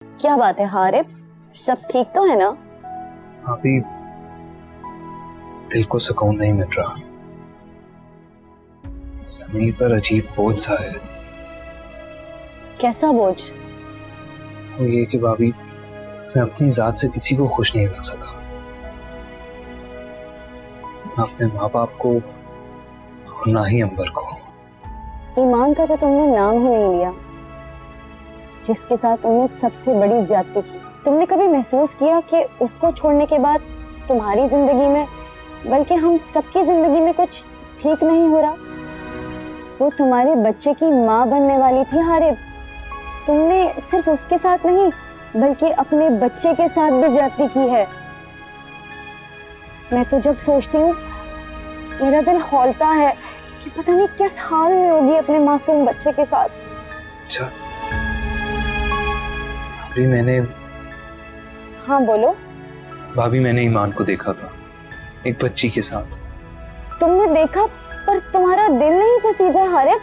क्या बात है हारिफ, सब ठीक तो है ना? अभी दिल को सुकून नहीं मिल रहा। समीर पर अजीब बोझ सा है। कैसा बोझ? वो ये कि भाभी, मैं अपनी जात से किसी को खुश नहीं रख सका। ना अपने माँ बाप को और ना ही अंबर को। ईमान का तो तुमने नाम ही नहीं लिया, जिसके साथ तुमने सबसे बड़ी ज्यादती की। तुमने कभी महसूस किया कि उसको छोड़ने के बाद तुम्हारी जिंदगी में, बल्कि हम सबकी जिंदगी में कुछ ठीक नहीं हो रहा? वो तुम्हारे बच्चे की माँ बनने वाली थी हारिब। तुमने सिर्फ उसके साथ नहीं, बल्कि अपने बच्चे के साथ भी ज्यादती की है। मैं तो जब सोचती हूँ मेरा दिल हौलता है कि पता नहीं किस हाल में होगी अपने मासूम बच्चे के साथ। अच्छा, अभी मैंने हाँ बोलो। भाभी, मैंने ईमान को देखा था एक बच्ची के साथ। तुमने देखा पर तुम्हारा दिल नहीं पसीजा हारिब।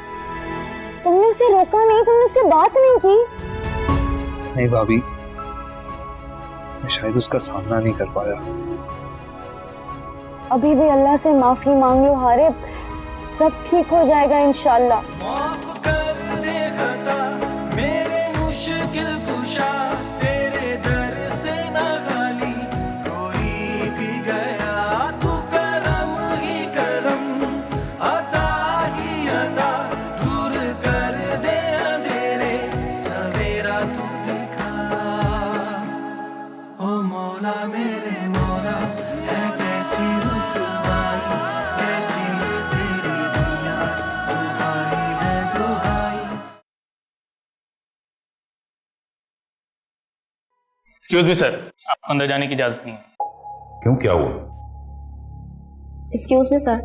तुमने उसे रोका नहीं, तुमने उससे बात नहीं की। नहीं भाभी, मैं शायद उसका सामना नहीं कर पाया। अभी भी अल्लाह से माफी मांग लो हारिब, सब ठीक हो जाएगा इंशाल्लाह। माफ कर दे खता मेरे मुश्किल कुशा, तेरे दर से न खाली कोई भी गया। तू करम ही करम, अता ही अता, दूर कर दे अंधेरे, सवेरा तू दिखा। ओ मौला मेरे मौला, है कैसी रुसवाई, कैसी है तेरी दुनिया, दुहाई है दुहाई। एक्सक्यूज मी सर, आपको अंदर जाने की इजाजत नहीं है। क्यों, क्या हुआ? एक्सक्यूज मी सर,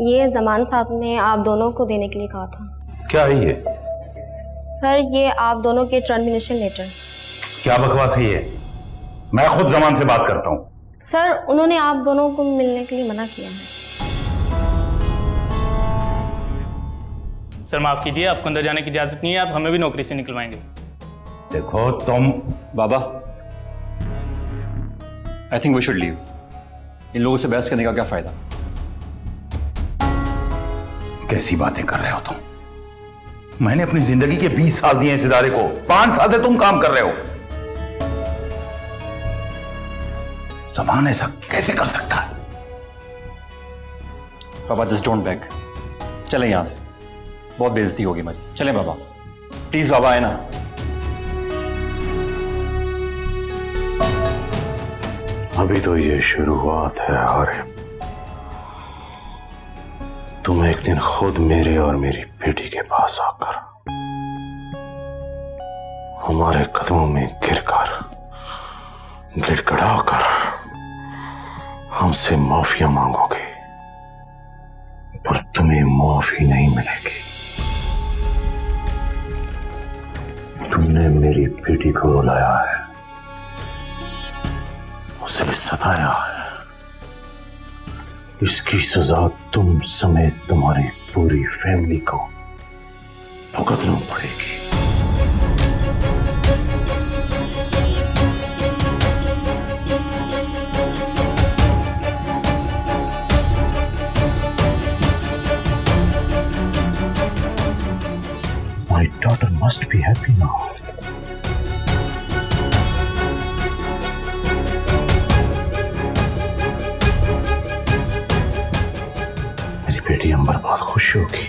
ये जमान साहब ने आप दोनों को देने के लिए कहा था। क्या है ये? सर ये आप दोनों के टर्मिनेशन लेटर। क्या बकवास है ये? मैं खुद जमान से बात करता हूँ। सर उन्होंने आप दोनों को मिलने के लिए मना किया है। सर माफ कीजिए, आपको अंदर जाने की इजाजत नहीं है, आप हमें भी नौकरी से निकलवाएंगे। देखो तुम। बाबा, I think we should leave. इन लोगों से बहस करने का क्या फायदा? कैसी बातें कर रहे हो तुम? मैंने अपनी जिंदगी के 20 साल दिए इस इदारे को, 5 साल से तुम काम कर रहे हो। जमान ऐसा कैसे कर सकता है? बाबा जस्ट डोंट बैक, चलें यहां से, बहुत बेइज्जती होगी हमारी। चलें बाबा, प्लीज बाबा, आए ना। अभी तो ये शुरुआत है आरिफ। तुम एक दिन खुद मेरे और मेरी बेटी के पास आकर हमारे कदमों में गिरकर, गिड़गिड़ाकर हमसे माफिया मांगोगे, पर तुम्हें माफी नहीं मिलेगी। तुमने मेरी बेटी को रुलाया है, उसे सताया है। इसकी सजा तुम समेत तुम्हारी पूरी फैमिली को भुगतना पड़ेगी। My daughter must be happy now. मेरी बेटी अंबर बहुत खुश होगी।